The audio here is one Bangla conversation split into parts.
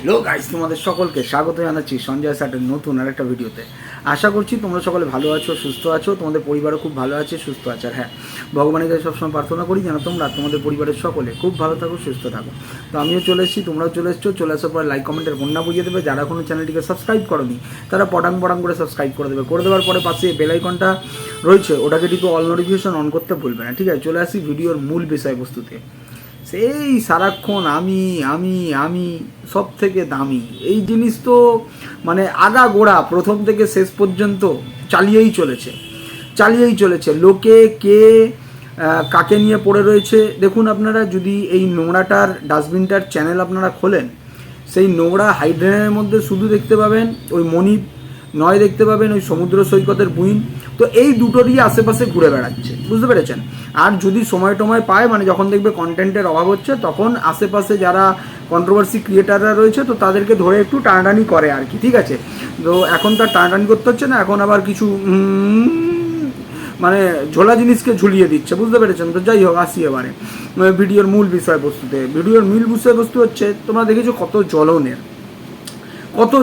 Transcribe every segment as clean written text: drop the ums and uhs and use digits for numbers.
হ্যালো গাইস, তোমাদের সকলকে স্বাগত জানাচ্ছি সঞ্জয় স্যাটের নতুন আরেকটা ভিডিওতে। আশা করছি তোমরা সকলে ভালো আছো, সুস্থ আছো, তোমাদের পরিবারও খুব ভালো আছে, সুস্থ আছে। আর হ্যাঁ, ভগবানের কাছে সবসময় প্রার্থনা করি যেন তোমরা তোমাদের পরিবারের সকলে খুব ভালো থাকো, সুস্থ থাকো। তো আমিও চলে এসেছি, তোমরাও চলে এসছো। চলে আসার পর লাইক কমেন্টের বন্যা বুঝিয়ে দেবে। যারা কোনো চ্যানেলটিকে সাবস্ক্রাইব করোনি তারা পটাং করে সাবস্ক্রাইব করে দেবে। করে দেওয়ার পরে পাশে বেল আইকনটা রয়েছে, ওটাকে টিপে অল নোটিফিকেশন অন করতে ভুলবে না, ঠিক আছে? চলে আসি ভিডিওর মূল বিষয়বস্তুতে। সেই সারাক্ষণ আমি আমি আমি সব থেকে দামি এই জিনিস তো মানে আগাগোড়া প্রথম থেকে শেষ পর্যন্ত চালিয়েই চলেছে। লোকে কে কাকে নিয়ে পড়ে রয়েছে দেখুন আপনারা। যদি এই নোংরাটার ডাস্টবিনটার চ্যানেল আপনারা খোলেন, সেই নোংরা হাইড্রেনের মধ্যে শুধু দেখতে পাবেন ওই মণি, নয় দেখতে পাবেন ওই সমুদ্র সৈকতের বুইন। তো এই দুটোরই আশেপাশে ঘুরে বেড়াচ্ছে, বুঝতে পেরেছেন? আর যদি সময় টময় পায়, মানে যখন দেখবে কন্টেন্টের অভাব হচ্ছে, তখন আশেপাশে যারা কন্ট্রোভার্সি ক্রিয়েটাররা রয়েছে তো তাদেরকে ধরে একটু টানাটানি করে আর কি, ঠিক আছে? তো এখন তার টানাটানি করতে হচ্ছে না, এখন আবার কিছু মানে ঝোলা জিনিসকে ঝুলিয়ে দিচ্ছে, বুঝতে পেরেছেন? তো যাই হোক, আসি এবারে ভিডিওর মূল বিষয়বস্তুতে। ভিডিওর মূল বিষয়বস্তু হচ্ছে, তোমরা দেখেছো কত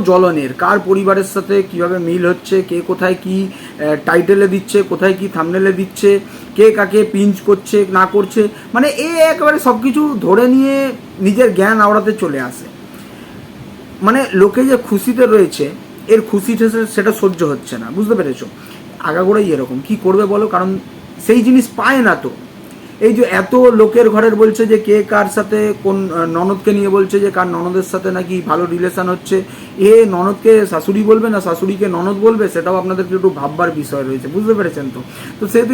জ্বলনের কার পরিবারের সাথে কিভাবে মিল হচ্ছে, কে কোথায় কি টাইটেলে দিচ্ছে, কোথায় কি থাম্বনেলে দিচ্ছে, কে কাকে পিঞ্চ করছে না করছে, মানে একেবারে সব কিছু ধরে নিয়ে নিজের জ্ঞান আওড়াতে চলে আসে। মানে লোকে যে খুশিতে রয়েছে, এর খুশিতে সেটা সহ্য হচ্ছে না, বুঝতে পেরেছো? আগাগোড়াই এরকম, কি করবে বলো? কারণ সেই জিনিস পায় না। তো এই যে এত লোকের ঘরের বলছে যে কে কার সাথে, কোন ননদকে নিয়ে বলছে যে কার ননদের সাথে নাকি ভালো রিলেশন হচ্ছে, ননদকে শাশুড়ি বলবে না শাশুড়িকে ননদ বলবে, সেটাও আপনাদেরকে একটু ভাববার বিষয় রয়েছে, বুঝতে পেরেছেন? তো সেহেতু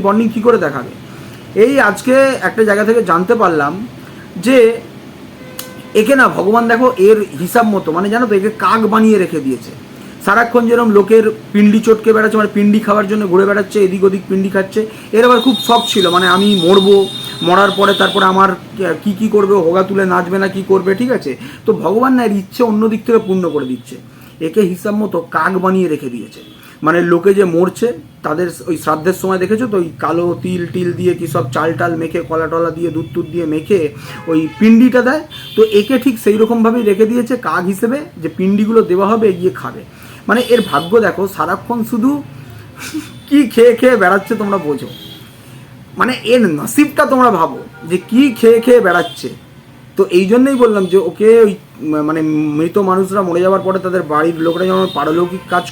বন্ডিং কী করে দেখাবে? এই আজকে একটা জায়গা থেকে জানতে পারলাম যে একে না ভগবান দেখো এর হিসাব মতো, মানে জানো তো, একে কাক বানিয়ে রেখে দিয়েছে। সারাক্ষণ যেরকম লোকের পিন্ডি চটকে বেড়াচ্ছে, মানে পিন্ডি খাওয়ার জন্য ঘুরে বেড়াচ্ছে, এদিক ওদিক পিন্ডি খাচ্ছে। এর আবার খুব শখ ছিল, মানে আমি মরার পরে তারপরে আমার কি করবে, হোগা তুলে নাচবে না কি করবে, ঠিক আছে? তো ভগবান না এর ইচ্ছে অন্য দিক থেকে পূর্ণ করে দিচ্ছে। একে হিসাব মতো কাক বানিয়ে রেখে দিয়েছে। মানে লোকে যে মরছে তাদের ওই শ্রাদ্ধের সময় দেখেছো তো, ওই কালো তিল দিয়ে কি সব চাল টাল মেখে, কলা টলা দিয়ে, দুধ দিয়ে মেখে ওই পিন্ডিটা দেয়। তো একে ঠিক সেই রকমভাবেই রেখে দিয়েছে কাক হিসেবে, যে পিন্ডিগুলো দেওয়া হবে, এগিয়ে খাবে। মানে এর ভাগ্য দেখো, সারাক্ষণ শুধু কি খেয়ে বেড়াচ্ছে, তোমরা বোঝো। মানে এর নসিবটা তোমরা ভাবো যে কি খেয়ে বেড়াচ্ছে। তো এই জন্যই বললাম যে ওকে ওই মানে মৃত মানুষরা মরে যাওয়ার পরে তাদের বাড়ির লোকরা যেমন পারলৌকিক কাজ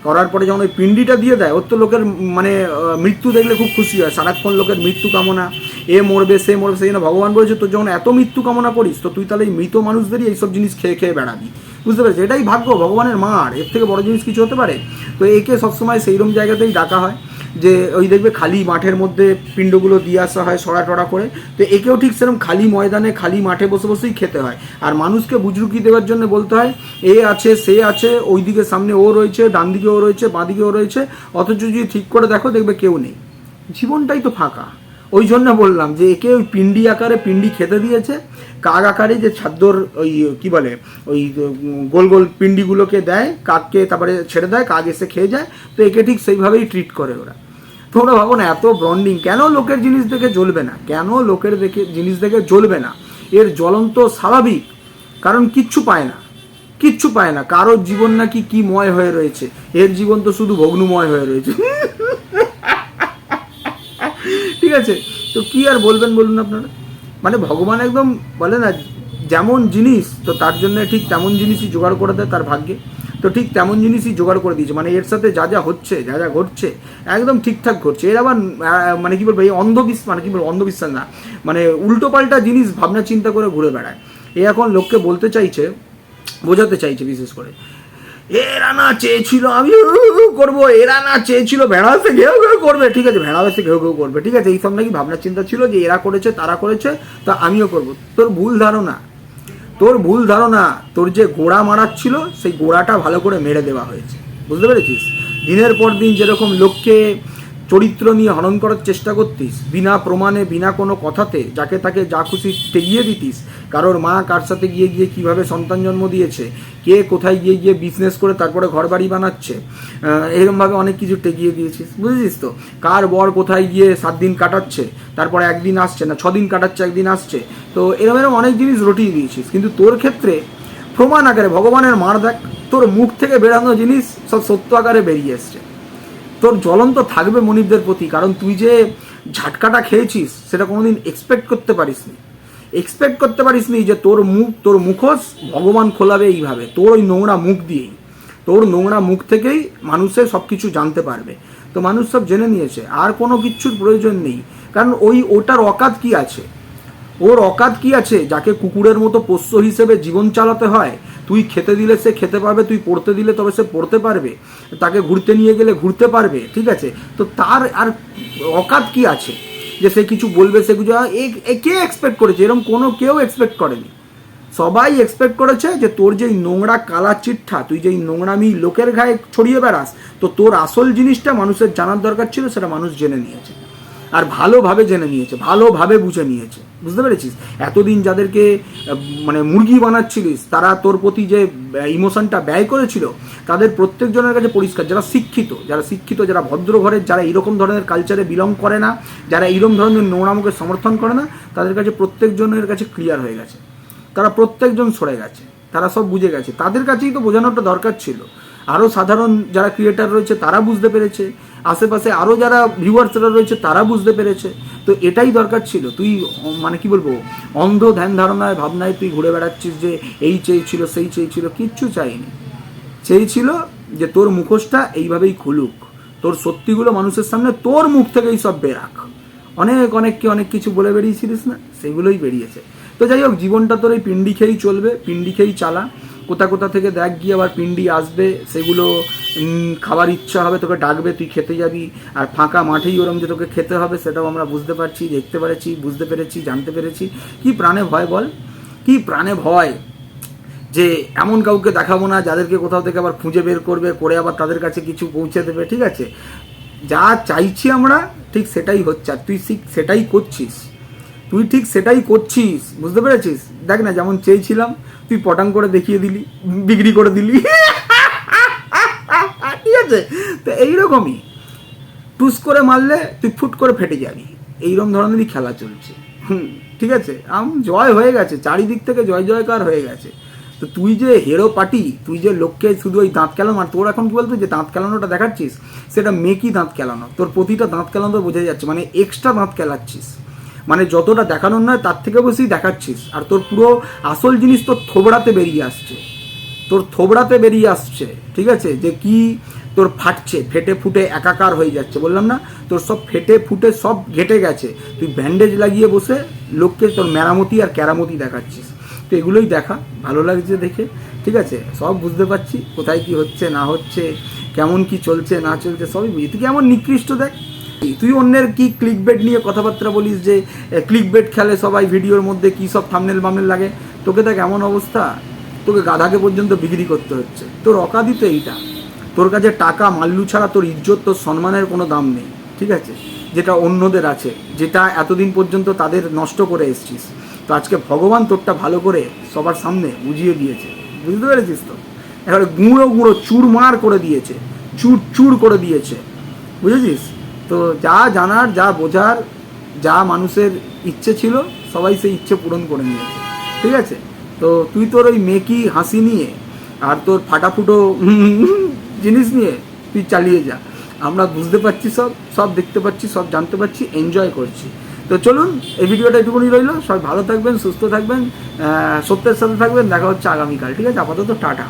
করার পরে যখন ওই পিন্ডিটা দিয়ে দেয়, ওর তো লোকের মানে মৃত্যু দেখলে খুব খুশি হয়, সারাক্ষণ লোকের মৃত্যু কামনা, এ মরবে সে মরবে। সেই জন্য ভগবান বলেছে তোর যখন এত মৃত্যু কামনা করিস, তো তুই তাহলে এই মৃত মানুষদেরই এইসব জিনিস খেয়ে বেড়াবি, বুঝতে পেরেছি? এটাই ভাগ্য, ভগবানের মার, এর থেকে বড় জিনিস কিছু হতে পারে? তো একে সবসময় সেইরকম জায়গাতেই ডাকা হয় যে ওই দেখবে খালি মাঠের মধ্যে পিণ্ডগুলো দিয়ে আসা হয় সরা টরা করে। তো একেও ঠিক সেরকম খালি ময়দানে, খালি মাঠে বসেই খেতে হয়। আর মানুষকে বুজরুকি দেওয়ার জন্য বলতে হয় এ আছে সে আছে, ওই দিকে সামনে ও রয়েছে, ডান দিকে ও রয়েছে, বাঁ দিকে ও রয়েছে, অথচ যদি ঠিক করে দেখো দেখবে কেউ নেই। জীবনটাই তো ফাঁকা। ওই জন্য বললাম যে একে ওই পিন্ডি আকারে পিন্ডি খেতে দিয়েছে, কাক আকারে যে ছাদ্যর ওই কি বলে ওই গোল পিন্ডিগুলোকে দেয় কাককে, তারপরে ছেড়ে দেয়, কাক এসে খেয়ে যায়। তো একে ঠিক সেইভাবেই ট্রিট করে ওরা। তোমরা ভাবো না এত ব্রন্ডিং কেন লোকের জিনিস দেখে জ্বলবে না? জিনিস দেখে জ্বলবে না? এর জ্বলন তো স্বাভাবিক, কারণ কিচ্ছু পায় না। কারোর জীবন নাকি কি ময় হয়ে রয়েছে, এর জীবন তো শুধু ভগ্নুময় হয়ে রয়েছে। ঠিক আছে? তো কি আর বলবেন বলুন আপনারা? মানে ভগবান একদম বলে না, যেমন জিনিস তো তার জন্য ঠিক তেমন জিনিসই জোগাড় করে দেয় তার ভাগ্যে। তো ঠিক তেমন জিনিসই জোগাড় করে দিয়েছে। মানে এর সাথে যা হচ্ছে, যা ঘটছে, একদম ঠিকঠাক ঘটছে। এর আবার মানে কি বলবো, এই অন্ধবিশ্বাস না, মানে উল্টোপাল্টা জিনিস ভাবনা চিন্তা করে ঘুরে বেড়ায়। এ এখন লোককে বোঝাতে চাইছে বিশেষ করে, এরা না চেয়েছিল আমি করবো, এরা না চেয়েছিল ভেড়া হচ্ছে ঘেউ করবে, ঠিক আছে? ভেড়া হচ্ছে ঘেউ করবে, ঠিক আছে? এইসব নাকি ভাবনা চিন্তা ছিল যে এরা করেছে তারা করেছে তা আমিও করবো। তোর ভুল ধারণা। তোর যে গোড়া মারাচ্ছিল সেই গোড়াটা ভালো করে মেরে দেওয়া হয়েছে, বুঝতে পেরেছিস? দিনের পর দিন যেরকম লোককে চরিত্র নিয়ে হনন করার চেষ্টা করতিস, বিনা প্রমাণে, বিনা কোনো কথাতে যাকে তাকে যা খুশি টেগিয়ে দিতিস, কারোর মা কার সাথে গিয়ে কিভাবে সন্তান জন্ম দিয়েছে, কে কোথায় গিয়ে বিজনেস করে তারপরে ঘর বাড়ি বানাচ্ছে, এরকমভাবে অনেক কিছু টেগিয়ে দিয়েছিস, বুঝেছিস তো? কার বর কোথায় গিয়ে 7 দিন কাটাচ্ছে, তারপরে একদিন আসছে না, 6 দিন কাটাচ্ছে, একদিন আসছে। তো এরকম অনেক জিনিস রটিয়ে দিয়েছিস। কিন্তু তোর ক্ষেত্রে প্রমাণ আকারে ভগবানের মার দেখ, তোর মুখ থেকে বেরানো জিনিস সব সত্য আকারে বেরিয়ে এসছে। তোর জ্বলন্ত থাকবে মনিবদের প্রতি, কারণ তুই যে ঝাটকাটা খেয়েছিস সেটা কোনোদিন এক্সপেক্ট করতে পারিসনি যে তোর মুখোশ ভগবান খোলাবে এইভাবে, তোর ওই নোংরা মুখ দিয়েই, তোর নোংরা মুখ থেকেই মানুষের সব কিছু জানতে পারবে। তো মানুষ সব জেনে নিয়েছে, আর কোনো কিচ্ছুর প্রয়োজন নেই। কারণ ওটার অকাত কি আছে, ওর অকাত কি আছে যাকে কুকুরের মতো পোষ্য হিসেবে জীবন চালাতে হয়? তুই খেতে দিলে সে খেতে পারবে, তুই পড়তে দিলে তবে সে পড়তে পারবে, তাকে ঘুরতে নিয়ে গেলে ঘুরতে পারবে, ঠিক আছে? তো তার আর অকাত কি আছে যে সে কিছু বলবে, সে কিছু কে এক্সপেক্ট করেছে? এরকম কেউ এক্সপেক্ট করেনি। সবাই এক্সপেক্ট করেছে যে তোর যেই নোংরা কালা চিঠা, তুই যেই নোংরামি লোকের গায়ে ছড়িয়ে বেড়াস, তো তোর আসল জিনিসটা মানুষের জানার দরকার ছিল, সেটা মানুষ জেনে নিয়েছে, আর ভালোভাবে জেনে নিয়েছে, ভালোভাবে বুঝে নিয়েছে। বুঝতে পেরেছিস? এতদিন যাদেরকে মানে মুরগি বানাচ্ছিলিস, তারা তোর প্রতি যে ইমোশনটা ব্যয় করেছিল, তাদের প্রত্যেকজনের কাছে পরিষ্কার। যারা শিক্ষিত, যারা ভদ্র ঘরের, যারা এইরকম ধরনের কালচারে বিলং করে না, যারা এইরকম ধরনের নোংরামুখে সমর্থন করে না, তাদের কাছে প্রত্যেকজনের কাছে ক্লিয়ার হয়ে গেছে। তারা প্রত্যেকজন সরে গেছে, তারা সব বুঝে গেছে। তাদের কাছেই তো বোঝানোটা দরকার ছিল। আরও সাধারণ যারা ক্রিয়েটার রয়েছে তারা বুঝতে পেরেছে, আশেপাশে আরও যারা ভিউয়ার্সরা রয়েছে তারা বুঝতে পেরেছে। তো এটাই দরকার ছিল। তুই মানে কি বলবো, অন্ধ ধ্যান ধারণায় ভাবনায় তুই ঘুরে বেড়াচ্ছিস যে এই চেয়েছিল সেই চেয়েছিল, কিচ্ছু চাইনি। চেয়েছিল যে তোর মুখোশটা এইভাবেই খুলুক, তোর সত্যিগুলো মানুষের সামনে তোর মুখ থেকেই সব বেরাক। অনেককে অনেক কিছু বলে বেরিয়েছিলিস না, সেগুলোই বেরিয়েছে। তো যাই হোক, জীবনটা তোর এই পিন্ডি খেয়েই চলবে, পিন্ডি খেয়েই চালা। কোথা থেকে দেখ গিয়ে আবার পিন্ডি আসবে, সেগুলো খাবার ইচ্ছা হবে, তোকে ডাকবে, তুই খেতে যাবি। আর ফাঁকা মাঠেই ওরম যে তোকে খেতে হবে, সেটাও আমরা বুঝতে পারছি, দেখতে পেরেছি, বুঝতে পেরেছি, জানতে পেরেছি। কি প্রাণে ভয় বল, কি প্রাণে ভয় যে এমন কাউকে দেখাবো না যাদেরকে কোথাও থেকে আবার খুঁজে বের করবে, করে আবার তাদের কাছে কিছু পৌঁছে দেবে। ঠিক আছে, যা চাইছি আমরা ঠিক সেটাই হচ্ছে, আর তুই ঠিক সেটাই করছিস। বুঝতে পেরেছিস? দেখ না, যেমন চেয়েছিলাম তুই পটাং করে দেখিয়ে দিলি, বিক্রি করে দিলি। ঠিক আছে, তো এইরকমই টুস করে মারলে তুই ফুট করে ফেটে যাবি, এইরকম ধরনেরই খেলা চলছে। ঠিক আছে, জয় হয়ে গেছে, চারিদিক থেকে জয় জয়কার হয়ে গেছে। তো তুই যে হেরো পার্টি, তুই যে লোককে শুধু ওই দাঁত কেলানো, আর তোর এখন কি বলতো যে দাঁত কেলানোটা দেখাচ্ছিস, সেটা মেকি দাঁত কেলানো। তোর প্রতিটা দাঁত কেলানো বোঝা যাচ্ছে, মানে এক্সট্রা দাঁত কেলাচ্ছিস, মানে যতটা দেখানোর নয় তার থেকে বেশি দেখাচ্ছিস। আর তোর পুরো আসল জিনিস তোর থোবড়াতে বেরিয়ে আসছে, ঠিক আছে? যে কি তোর ফাটছে, ফেটে ফুটে একাকার হয়ে যাচ্ছে। বললাম না, তোর সব ফেটে ফুটে সব ঘেটে গেছে, তুই ব্যান্ডেজ লাগিয়ে বসে লোককে তোর মেরামতি আর কেরামতি দেখাচ্ছিস। তো এগুলোই দেখা, ভালো লাগছে দেখে। ঠিক আছে, সব বুঝতে পারছি কোথায় কি হচ্ছে না হচ্ছে, কেমন কি চলছে না চলছে, সবই বুঝি। তুই কেমন নিকৃষ্ট দেখ, তুই অন্যের কি ক্লিকবেট নিয়ে কথাবার্তা বলিস, যে ক্লিকবেট খেলে সবাই ভিডিওর মধ্যে কি সব থাম্বনেল বামনেল লাগে। তোকে দেখ এমন অবস্থা, তোকে গাধাকে পর্যন্ত বিক্রি করতে হচ্ছে। তোর অকাদিত এইটা, তোর কাছে টাকা মাল্লু ছাড়া তোর ইজ্জত, তোর সম্মানের কোনো দাম নেই। ঠিক আছে, যেটা অন্যদের আছে, যেটা এতদিন পর্যন্ত তাদের নষ্ট করে এসছিস। তো আজকে ভগবান তোরটা ভালো করে সবার সামনে বুঝিয়ে দিয়েছে। বুঝতে পেরেছিস? তো এবারে গুঁড়ো চুরমার করে দিয়েছে, চুর করে দিয়েছে। বুঝেছিস? তো যা জানার, যা বোঝার, যা মানুষের ইচ্ছে ছিল, সবাই সেই ইচ্ছে পূরণ করে নিয়েছে। ঠিক আছে, তো তুই তোর ওই মেকি হাসি নিয়ে আর তোর ফাটাফুটো জিনিস নিয়ে তুই চালিয়ে যা। আমরা বুঝতে পারছি, সব দেখতে পাচ্ছি, সব জানতে পারছি, এনজয় করছি। তো চলুন, এই ভিডিওটা এটুকুনি রইল। সবাই ভালো থাকবেন, সুস্থ থাকবেন, সত্যের সাথে থাকবেন। দেখা হচ্ছে আগামীকাল। ঠিক আছে, আপাতত টাটা।